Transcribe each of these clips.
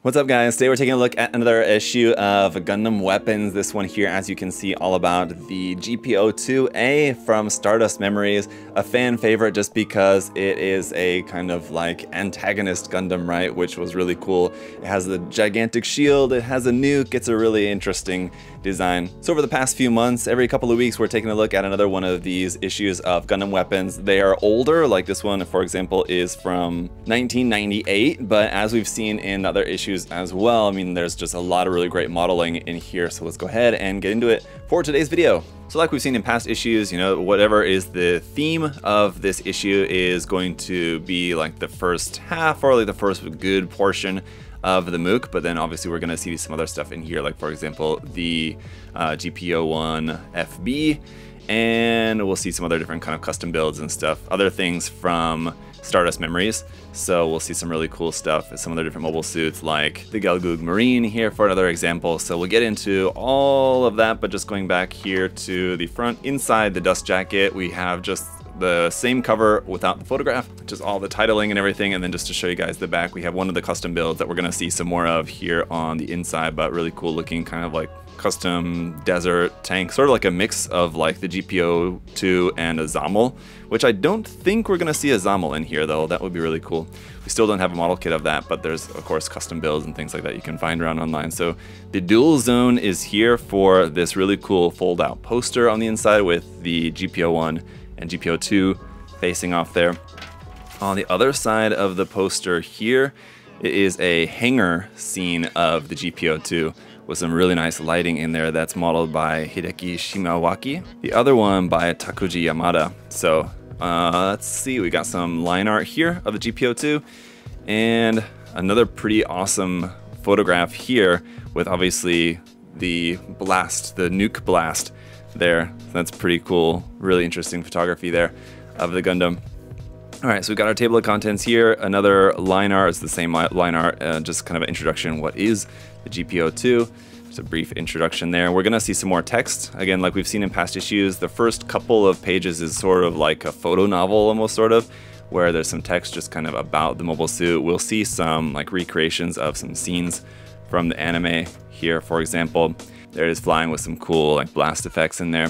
What's up, guys? Today we're taking a look at another issue of Gundam Weapons. This one here, as you can see, all about the GP02A from Stardust Memories. A fan favorite just because it is a kind of like antagonist Gundam, right? Which was really cool. It has the gigantic shield, it has a nuke, it's a really interesting design. So over the past few months, every couple of weeks, we're taking a look at another one of these issues of Gundam Weapons. They are older, like this one, for example, is from 1998, but as we've seen in other issues as well, I mean, there's just a lot of really great modeling in here. So let's go ahead and get into it for today's video. So like we've seen in past issues, you know, whatever is the theme of this issue is going to be like the first half or like the first good portion of the Mook, but then obviously we're going to see some other stuff in here, like for example the GP01FB, and we'll see some other different kind of custom builds and stuff, other things from Stardust Memories. So we'll see some really cool stuff, some other different mobile suits like the Galgoog Marine here for another example. So we'll get into all of that, but just going back here to the front, inside the dust jacket, we have just the same cover without the photograph, which is all the titling and everything. And then just to show you guys the back, we have one of the custom builds that we're gonna see some more of here on the inside, but really cool looking, kind of like custom desert tank, sort of like a mix of like the GP02 and a Zammel, which I don't think we're gonna see a Zammel in here though. That would be really cool. We still don't have a model kit of that, but there's of course custom builds and things like that you can find around online. So the dual zone is here for this really cool fold out poster on the inside with the GP01 and GP02 facing off there. On the other side of the poster here, it is a hangar scene of the GP02 with some really nice lighting in there that's modeled by Hideki Shimawaki. The other one by Takuji Yamada. So let's see, we got some line art here of the GP02 and another pretty awesome photograph here with obviously the blast, the nuke blast there. That's pretty cool, really interesting photography there of the Gundam. All right, so we've got our table of contents here. Another line art, it's the same line art, just kind of an introduction. What is the GP02? Just a brief introduction there. We're gonna see some more text. Again, like we've seen in past issues, the first couple of pages is sort of like a photo novel almost sort of, where there's some text just kind of about the mobile suit. We'll see some like recreations of some scenes from the anime here, for example. There it is flying with some cool like blast effects in there.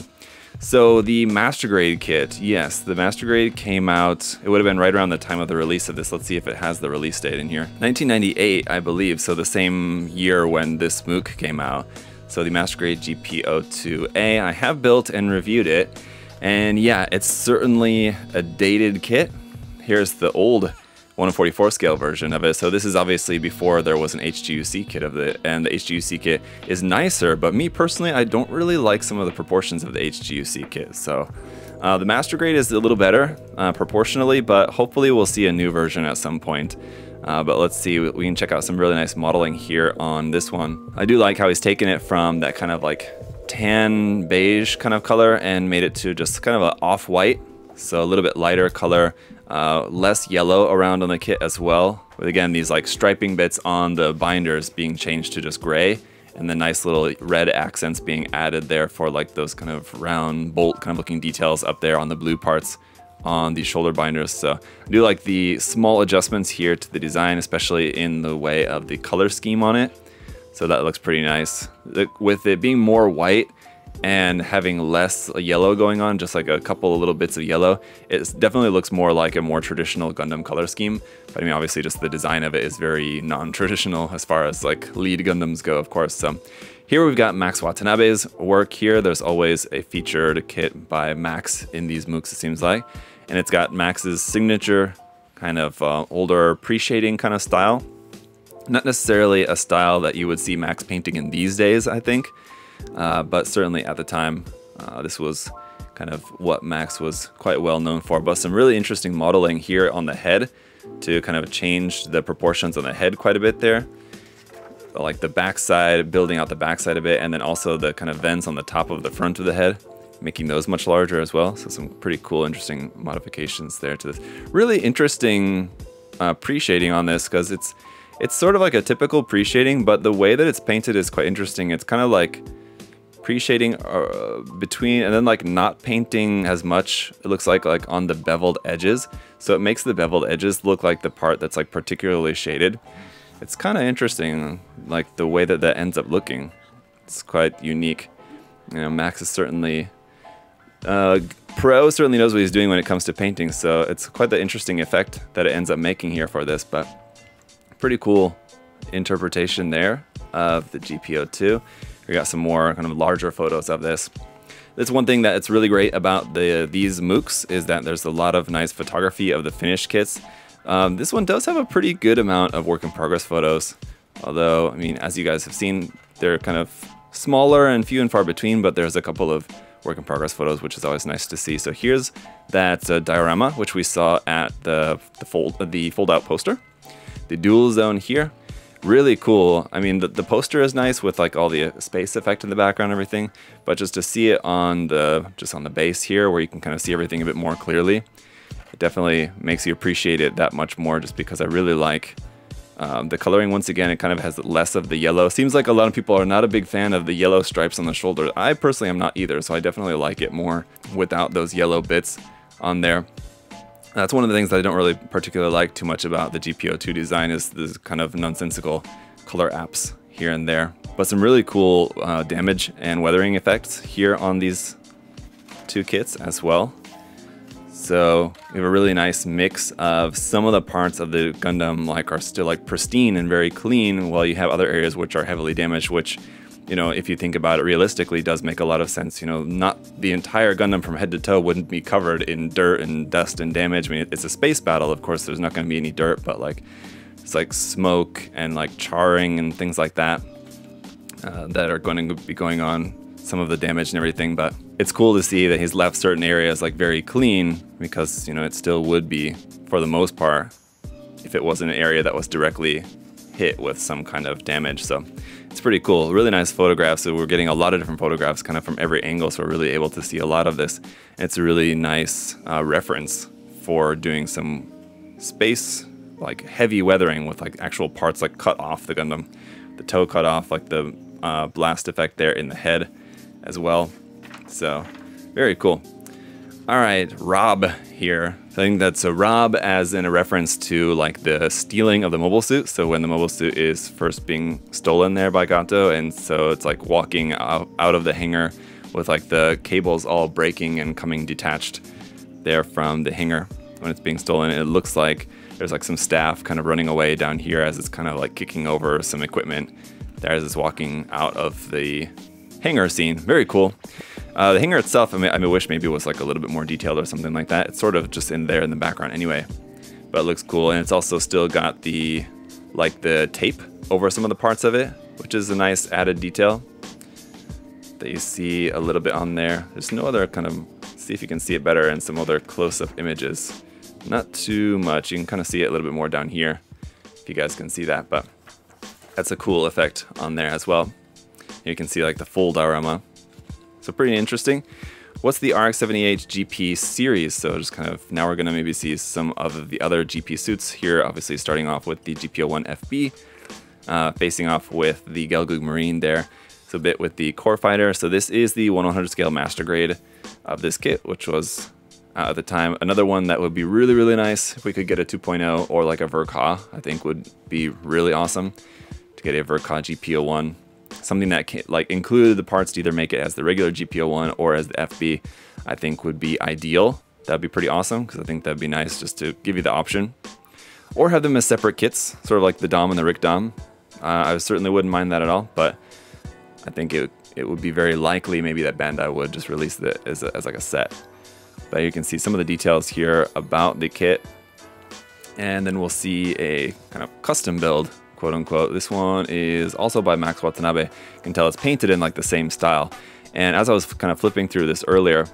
So the Master Grade kit, yes, the Master Grade came out, it would have been right around the time of the release of this. Let's see if it has the release date in here. 1998, I believe, so the same year when this Mook came out. So the Master Grade GP02A, I have built and reviewed it, and yeah, it's certainly a dated kit. Here's the old 1/44 scale version of it. So this is obviously before there was an HGUC kit of it, and the HGUC kit is nicer, but me personally, I don't really like some of the proportions of the HGUC kit. So the Master Grade is a little better proportionally, but hopefully we'll see a new version at some point. But let's see, we can check out some really nice modeling here on this one. I do like how he's taken it from that kind of like tan beige kind of color and made it to just kind of an off-white, so a little bit lighter color. Less yellow around on the kit as well, with again these like striping bits on the binders being changed to just gray, and the nice little red accents being added there for like those kind of round bolt kind of looking details up there on the blue parts on the shoulder binders. So I do like the small adjustments here to the design, especially in the way of the color scheme on it. So that looks pretty nice. With it being more white and having less yellow going on, just like a couple of little bits of yellow, it definitely looks more like a more traditional Gundam color scheme. But I mean, obviously just the design of it is very non-traditional as far as like lead Gundams go, of course. So here we've got Max Watanabe's work here. There's always a featured kit by Max in these Mooks, it seems like. And it's got Max's signature kind of older pre-shading kind of style. Not necessarily a style that you would see Max painting in these days, I think. But certainly at the time, this was kind of what Max was quite well known for. But some really interesting modeling here on the head to kind of change the proportions on the head quite a bit there. Like the backside, building out the backside a bit, and then also the kind of vents on the top of the front of the head, making those much larger as well. So some pretty cool, interesting modifications there to this. Really interesting pre-shading on this, because it's sort of like a typical pre-shading, but the way that it's painted is quite interesting. It's kind of like pre-shading between, and then like not painting as much, it looks like on the beveled edges. So it makes the beveled edges look like the part that's like particularly shaded. It's kind of interesting, like the way that that ends up looking. It's quite unique. You know, Max is certainly Pro certainly knows what he's doing when it comes to painting, so it's quite the interesting effect that it ends up making here for this, but pretty cool interpretation there of the GP02. We got some more kind of larger photos of this. That's one thing that's really great about these Mooks is that there's a lot of nice photography of the finished kits. This one does have a pretty good amount of work in progress photos, although, I mean, as you guys have seen, they're kind of smaller and few and far between, but there's a couple of work in progress photos, which is always nice to see. So here's that diorama, which we saw at the fold out poster. The dual zone here, really cool. I mean, the poster is nice with like all the space effect in the background and everything, but just to see it on just on the base here, where you can kind of see everything a bit more clearly, it definitely makes you appreciate it that much more, just because I really like the coloring. Once again, it kind of has less of the yellow. Seems like a lot of people are not a big fan of the yellow stripes on the shoulder. I personally am not either, so I definitely like it more without those yellow bits on there. That's one of the things that I don't really particularly like too much about the GP02 design, is this kind of nonsensical color apps here and there. But some really cool damage and weathering effects here on these two kits as well. So we have a really nice mix of some of the parts of the Gundam are still like pristine and very clean, while you have other areas which are heavily damaged, which, you know, if you think about it realistically, does make a lot of sense. You know, not the entire Gundam from head to toe wouldn't be covered in dirt and dust and damage. I mean, it's a space battle, of course, there's not going to be any dirt, but like it's like smoke and like charring and things like that that are going to be going on, some of the damage and everything. But it's cool to see that he's left certain areas like very clean, because, you know, it still would be, for the most part, if it wasn't an area that was directly hit with some kind of damage. So it's pretty cool. Really nice photographs. So we're getting a lot of different photographs kind of from every angle, so we're really able to see a lot of this. And it's a really nice reference for doing some space, like heavy weathering with like actual parts like cut off the Gundam, the toe cut off, like the blast effect there in the head as well. So very cool. All right, Rob here. I think that's a Rob as in a reference to like the stealing of the mobile suit. So when the mobile suit is first being stolen there by Gato, and so it's like walking out of the hangar with like the cables all breaking and coming detached there from the hangar when it's being stolen. It looks like there's like some staff kind of running away down here as it's kind of like kicking over some equipment there as it's walking out of the hangar scene. Very cool. The hangar itself, I wish maybe it was like a little bit more detailed or something like that. It's sort of just in there in the background anyway, but it looks cool. And it's also still got the tape over some of the parts of it, which is a nice added detail that you see a little bit on there. There's no other kind of, see if you can see it better in some other close-up images. Not too much. You can kind of see it a little bit more down here, if you guys can see that, but that's a cool effect on there as well. You can see like the full diorama. So pretty interesting. What's the RX-78 GP series? So just kind of, now we're gonna maybe see some of the other GP suits here, obviously starting off with the GP01FB, facing off with the Gelgoog Marine there. So a bit with the Core Fighter. So this is the 100 scale master grade of this kit, which was at the time another one that would be really, really nice if we could get a 2.0 or like a Verka. I think would be really awesome to get a Verka GP01. Something that can, like, included the parts to either make it as the regular GP01 or as the FB, I think would be ideal. That'd be pretty awesome, because I think that'd be nice just to give you the option. Or have them as separate kits, sort of like the Dom and the Rick Dom. I certainly wouldn't mind that at all, but I think it would be very likely maybe that Bandai would just release it as like a set. But you can see some of the details here about the kit. And then we'll see a kind of custom build, quote unquote. This one is also by Max Watanabe. You can tell it's painted in like the same style. And as I was kind of flipping through this earlier,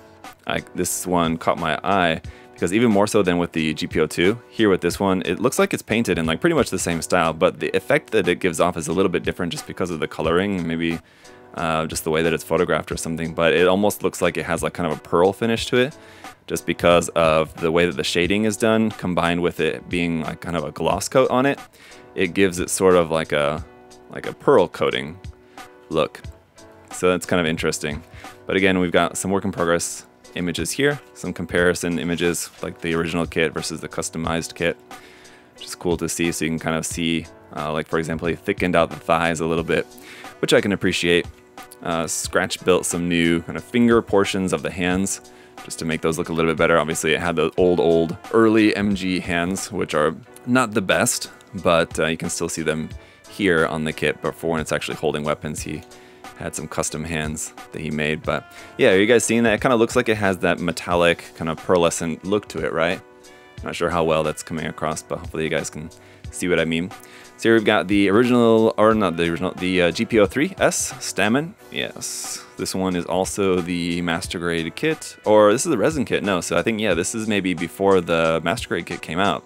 this one caught my eye, because even more so than with the GP02, here with this one, it looks like it's painted in like pretty much the same style, but the effect that it gives off is a little bit different just because of the coloring, maybe just the way that it's photographed or something, but it almost looks like it has like kind of a pearl finish to it, just because of the way that the shading is done, combined with it being like kind of a gloss coat on it. It gives it sort of like a pearl coating look. So that's kind of interesting. But again, we've got some work in progress images here, some comparison images like the original kit versus the customized kit, which is cool to see. So you can kind of see Like for example, he thickened out the thighs a little bit, which I can appreciate. Scratch built some new kind of finger portions of the hands, just to make those look a little bit better. Obviously, it had the old early MG hands, which are not the best, but you can still see them here on the kit. But for when it's actually holding weapons, he had some custom hands that he made. But yeah, are you guys seeing that? It kind of looks like it has that metallic kind of pearlescent look to it, right? Not sure how well that's coming across, but hopefully you guys can see what I mean. So here we've got the original, or not the original, the GP03S Stamen. Yes, this one is also the Master Grade kit, or this is the resin kit. No, so I think, yeah, this is maybe before the Master Grade kit came out.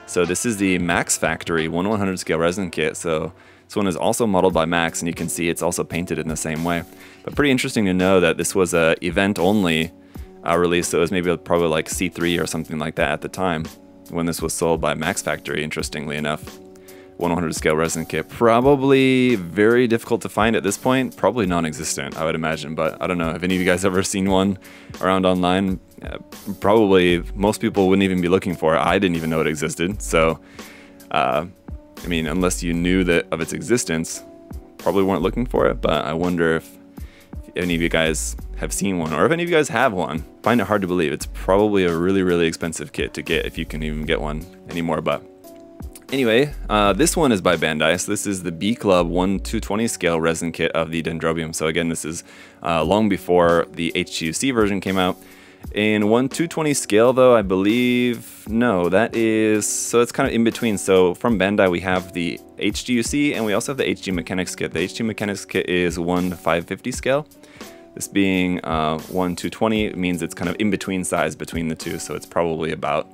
So this is the Max Factory 1/100 scale resin kit. So this one is also modeled by Max, and you can see it's also painted in the same way. But pretty interesting to know that this was a event-only release. So it was maybe probably like C3 or something like that at the time when this was sold by Max Factory, interestingly enough. 1/100 scale resin kit. Probably very difficult to find at this point. Probably non-existent, I would imagine. But I don't know. Have any of you guys ever seen one around online? Probably most people wouldn't even be looking for it. I didn't even know it existed. So, I mean, unless you knew that of its existence, probably weren't looking for it. But I wonder if any of you guys have seen one, or if any of you guys have one. Find it hard to believe. It's probably a really, really expensive kit to get, if you can even get one anymore. But anyway, this one is by Bandai. So this is the B Club 1/220 scale resin kit of the Dendrobium. So again, this is long before the HGUC version came out. In 1/220 scale though, I believe, no, that is, so it's kind of in between. So from Bandai we have the HGUC and we also have the HG Mechanics kit. The HG Mechanics kit is 1/550 scale. This being 1/220 means it's kind of in between size between the two. So it's probably about,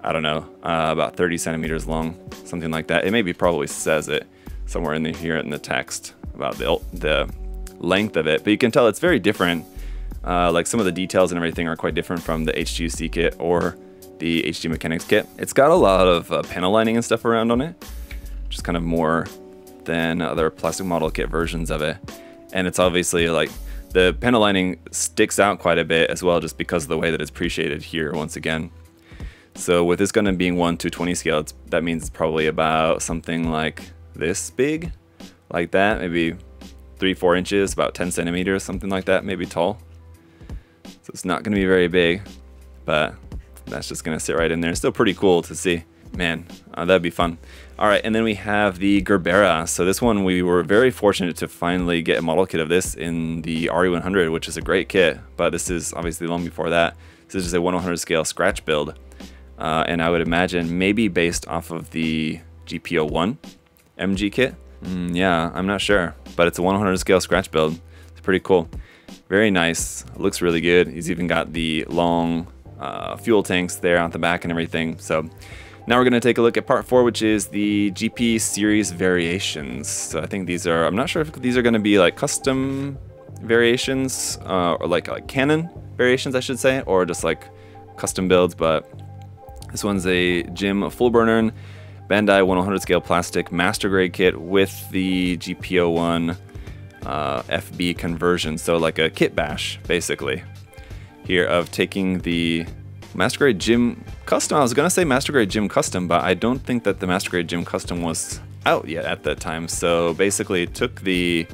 I don't know, about 30 centimeters long, something like that. It maybe probably says it somewhere in here in the text about the length of it, but you can tell it's very different. Like some of the details and everything are quite different from the HGUC kit or the HG Mechanics kit. It's got a lot of panel lining and stuff around on it, which is kind of more than other plastic model kit versions of it. And it's obviously like the panel lining sticks out quite a bit as well, just because of the way that it's appreciated here once again. So with this Gundam being 1/220 scale, that means it's probably about something like this big, like that, maybe 3-4 inches, about 10 centimeters, something like that, maybe tall. So it's not going to be very big, but that's just going to sit right in there. It's still pretty cool to see. Man, that'd be fun. All right, and then we have the Gerbera. So this one, we were very fortunate to finally get a model kit of this in the RE100, which is a great kit, but this is obviously long before that. This is just a 1/100 scale scratch build. And I would imagine maybe based off of the GP01 MG kit. Yeah, I'm not sure, but it's a 1/100 scale scratch build. It's pretty cool. Very nice. It looks really good. He's even got the long fuel tanks there on the back and everything. So now we're going to take a look at part 4, which is the GP series variations. So I think these are, I'm not sure if these are going to be like custom variations or like canon variations, I should say, or just like custom builds, but this one's a Jim full burner Bandai 1/100 scale plastic master grade kit with the GP01 FB conversion. So like a kit bash, basically, here of taking the Master Grade Gym Custom. I was gonna say Master Grade Gym Custom, but I don't think that the Master Grade Gym Custom was out yet at that time. So basically took the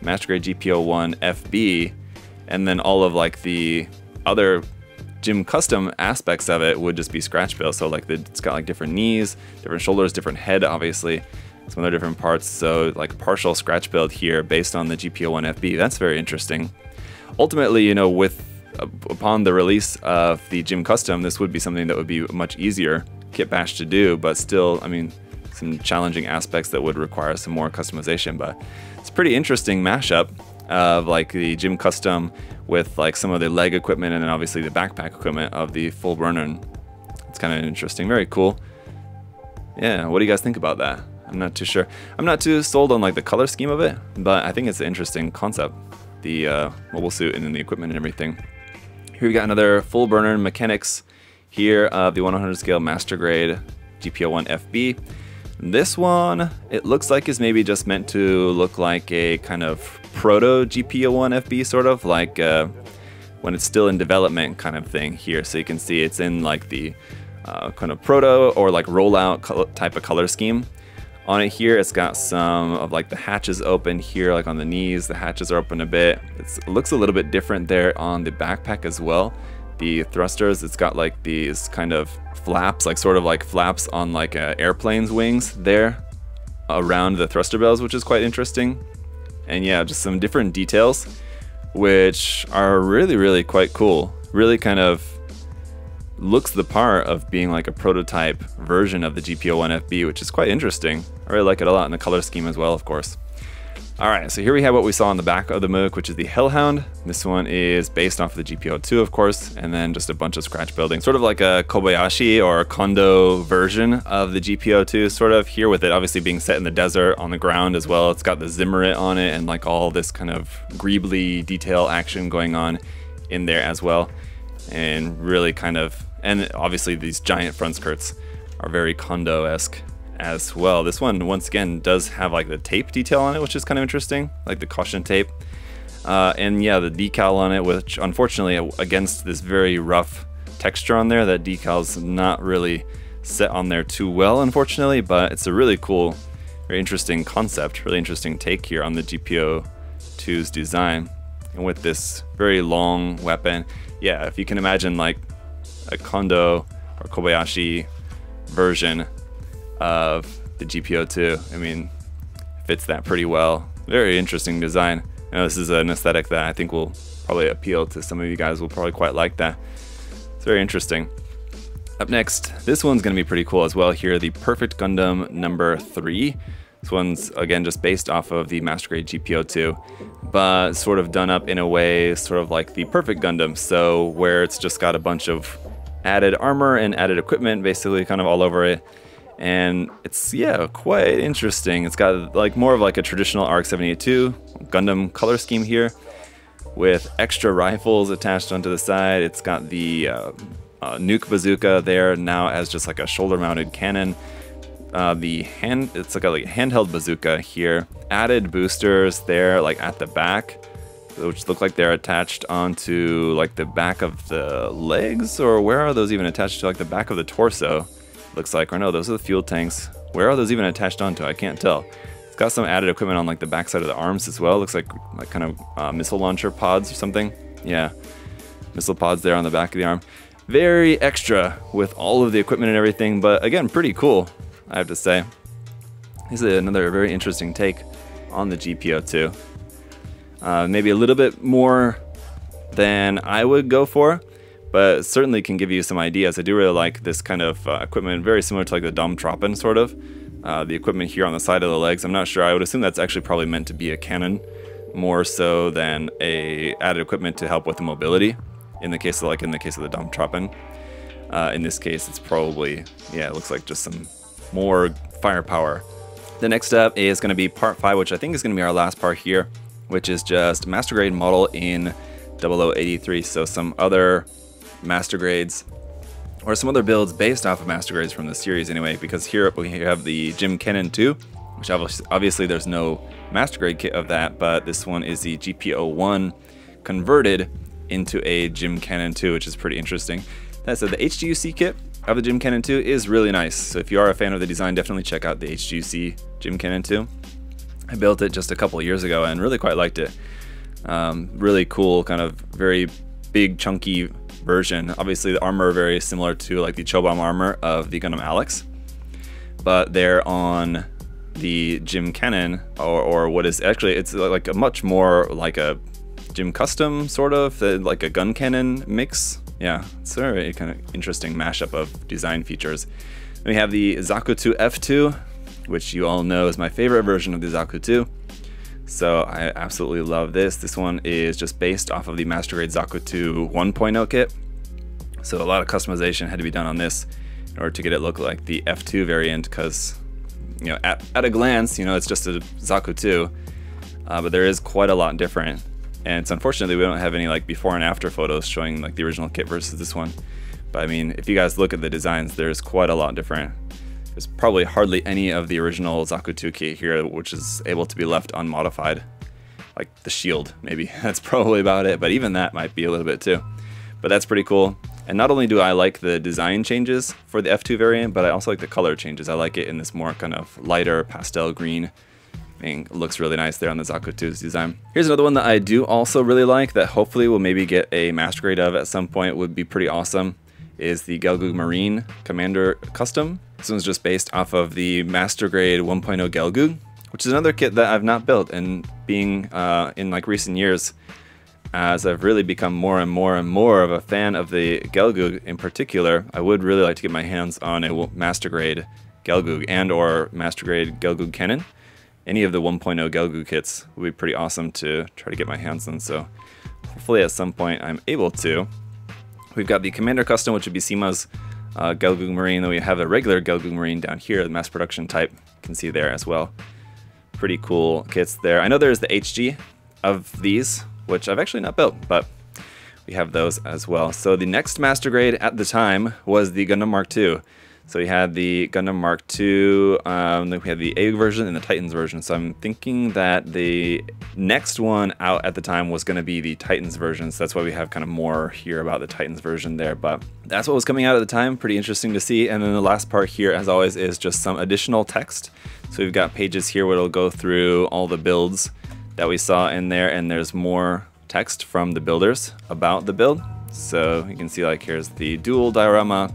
Master Grade GP01 FB and then all of like the other Gym Custom aspects of it would just be scratch built. So like it's got like different knees, different shoulders, different head, obviously, some other different parts. So like partial scratch build here based on the GP01 FB. That's very interesting. Ultimately, you know, upon the release of the Gym Custom, this would be something that would be a much easier kit bash to do, but still, I mean, some challenging aspects that would require some more customization. But it's a pretty interesting mashup of like the Gym Custom with like some of the leg equipment and then obviously the backpack equipment of the full burner. It's kind of interesting, very cool. Yeah, what do you guys think about that? I'm not too sure. I'm not too sold on like the color scheme of it, but I think it's an interesting concept. The mobile suit and then the equipment and everything. Here we got another full burner mechanics here of the 1/100 scale master grade GP01 FB. This one, it looks like is maybe just meant to look like a kind of proto GP01 FB, sort of like when it's still in development kind of thing here. So you can see it's in like the kind of proto or like rollout type of color scheme. On it here, it's got some of like the hatches open here, like on the knees, the hatches are open a bit. It looks a little bit different there on the backpack as well. The thrusters, it's got like these kind of flaps, like sort of like flaps on like airplane's wings there around the thruster bells, which is quite interesting. And yeah, just some different details, which are really, really quite cool. Really kind of looks the part of being like a prototype version of the GP01FB, which is quite interesting. I really like it a lot, in the color scheme as well, of course. Alright, so here we have what we saw on the back of the Mook, which is the Hellhound. This one is based off of the GP02, of course, and then just a bunch of scratch building. Sort of like a Kobayashi or a Kondo version of the GP02, sort of, here with it obviously being set in the desert on the ground as well. It's got the Zimmerit on it and like all this kind of greebly detail action going on in there as well. And really kind of, and obviously these giant front skirts are very Kondo-esque as well. This one, once again, does have like the tape detail on it, which is kind of interesting, like the caution tape. And yeah, the decal on it, which unfortunately against this very rough texture on there, that decal's not really set on there too well, unfortunately, but it's a really cool, very interesting concept, really interesting take here on the GP02's design. And with this very long weapon, yeah, if you can imagine like a Kondo or Kobayashi version of the GP02, I mean, fits that pretty well. Very interesting design. I know this is an aesthetic that I think will probably appeal to some of you guys, will probably quite like that. It's very interesting. Up next, this one's going to be pretty cool as well here, the Perfect Gundam number 3. This one's, again, just based off of the Master Grade GP02, but sort of done up in a way sort of like the Perfect Gundam, so where it's just got a bunch of added armor and added equipment basically kind of all over it. And it's, yeah, quite interesting. It's got like more of like a traditional RX-78-2 Gundam color scheme here with extra rifles attached onto the side. It's got the nuke bazooka there now as just like a shoulder-mounted cannon. It's like a handheld bazooka here. Added boosters there like at the back, which look like they're attached onto like the back of the legs, or where are those even attached to? Like the back of the torso, looks like. Or no, those are the fuel tanks. Where are those even attached onto? I can't tell. It's got some added equipment on like the back side of the arms as well. Looks like kind of missile launcher pods or something. Yeah, missile pods there on the back of the arm. Very extra with all of the equipment and everything, but again, pretty cool, I have to say. This is another very interesting take on the GP02. Maybe a little bit more than I would go for, but certainly can give you some ideas. I do really like this kind of equipment, very similar to like the Domtropen sort of. The equipment here on the side of the legs, I'm not sure. I would assume that's actually probably meant to be a cannon more so than a added equipment to help with the mobility. In the case of the Domtropen. In this case, it's probably, yeah, it looks like just some more firepower. The next up is going to be part 5, which I think is going to be our last part here, which is just Master Grade model in 0083. So some other Master Grades, or some other builds based off of Master Grades from the series anyway, because here we have the Jim Cannon 2, which obviously there's no Master Grade kit of that, but this one is the GP01 converted into a Jim Cannon 2, which is pretty interesting. That said, the HGUC kit of the Jim Cannon 2 is really nice. So if you are a fan of the design, definitely check out the HGUC Jim Cannon 2. I built it just a couple of years ago and really quite liked it. Really cool, kind of very big, chunky version. Obviously, the armor very similar to like the Chobam armor of the Gundam Alex, but they're on the Jim Cannon, or what is actually, it's like a much more like a Jim Custom, sort of, like a gun cannon mix. Yeah, it's a very kind of interesting mashup of design features. Then we have the Zaku F2, which you all know is my favorite version of the Zaku 2. So I absolutely love this. This one is just based off of the Master Grade Zaku 2 1.0 kit. So a lot of customization had to be done on this in order to get it look like the F2 variant, because, you know, at a glance, you know, it's just a Zaku 2, but there is quite a lot different. And it's unfortunately we don't have any like before and after photos showing like the original kit versus this one. But I mean, if you guys look at the designs, there's quite a lot different. There's probably hardly any of the original Zaku 2 kit here which is able to be left unmodified. Like the shield, maybe. That's probably about it, but even that might be a little bit too. But that's pretty cool. And not only do I like the design changes for the F2 variant, but I also like the color changes. I like it in this more kind of lighter pastel green thing. It looks really nice there on the Zaku 2's design. Here's another one that I do also really like that hopefully we'll maybe get a master grade of at some point. Would be pretty awesome, is the Gelgoog Marine Commander Custom. This one's just based off of the master grade 1.0 Gelgoog, which is another kit that I've not built, and being in like recent years, as I've really become more and more of a fan of the Gelgoog in particular, I would really like to get my hands on a master grade Gelgoog and or master grade Gelgoog cannon. Any of the 1.0 Gelgoog kits would be pretty awesome to try to get my hands on, so hopefully at some point I'm able to. We've got the Commander Custom, which would be Seema's Gelgoog Marine, then we have a regular Gelgoog Marine down here, the mass production type, you can see there as well. Pretty cool kits there. I know there's the HG of these, which I've actually not built, but we have those as well. So the next master grade at the time was the Gundam Mark II. So we had the Gundam Mark II, then we had the A version and the Titans version. So I'm thinking that the next one out at the time was going to be the Titans version. So that's why we have kind of more here about the Titans version there. But that's what was coming out at the time. Pretty interesting to see. And then the last part here, as always, is just some additional text. So we've got pages here where it'll go through all the builds that we saw in there, and there's more text from the builders about the build. So you can see, like, here's the dual diorama,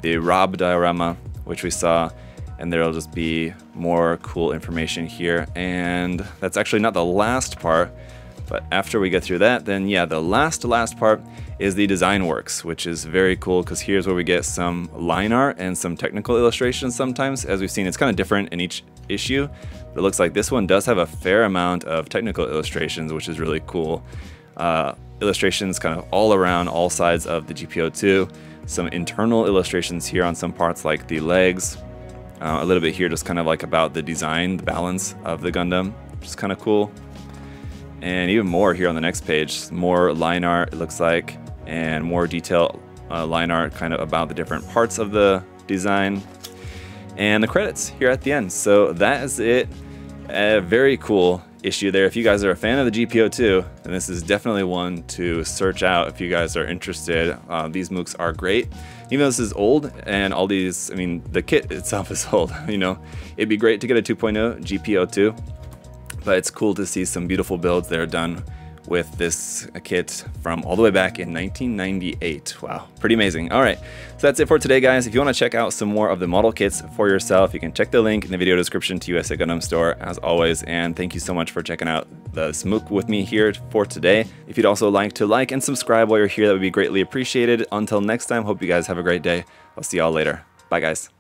the Rob diorama, which we saw, and there'll just be more cool information here. And that's actually not the last part, but after we get through that, then yeah, the last part is the design works, which is very cool because here's where we get some line art and some technical illustrations sometimes. As we've seen, it's kind of different in each issue, but it looks like this one does have a fair amount of technical illustrations, which is really cool. Illustrations kind of all around all sides of the GP02. Some internal illustrations here on some parts like the legs. A little bit here just kind of like about the design, the balance of the Gundam, which is kind of cool. And even more here on the next page, more line art it looks like, and more detailed line art kind of about the different parts of the design. And the credits here at the end. So that is it. A very cool issue there. If you guys are a fan of the GP02, then this is definitely one to search out if you guys are interested. These Mooks are great. Even though this is old and all these, I mean, the kit itself is old, you know, it'd be great to get a 2.0 GP02, but it's cool to see some beautiful builds that are done with this kit from all the way back in 1998. Wow, pretty amazing. All right, so that's it for today, guys. If you want to check out some more of the model kits for yourself, you can check the link in the video description to USA Gundam Store, as always. And thank you so much for checking out the Mook with me here for today. If you'd also like to like and subscribe while you're here, that would be greatly appreciated. Until next time, hope you guys have a great day. I'll see y'all later. Bye, guys.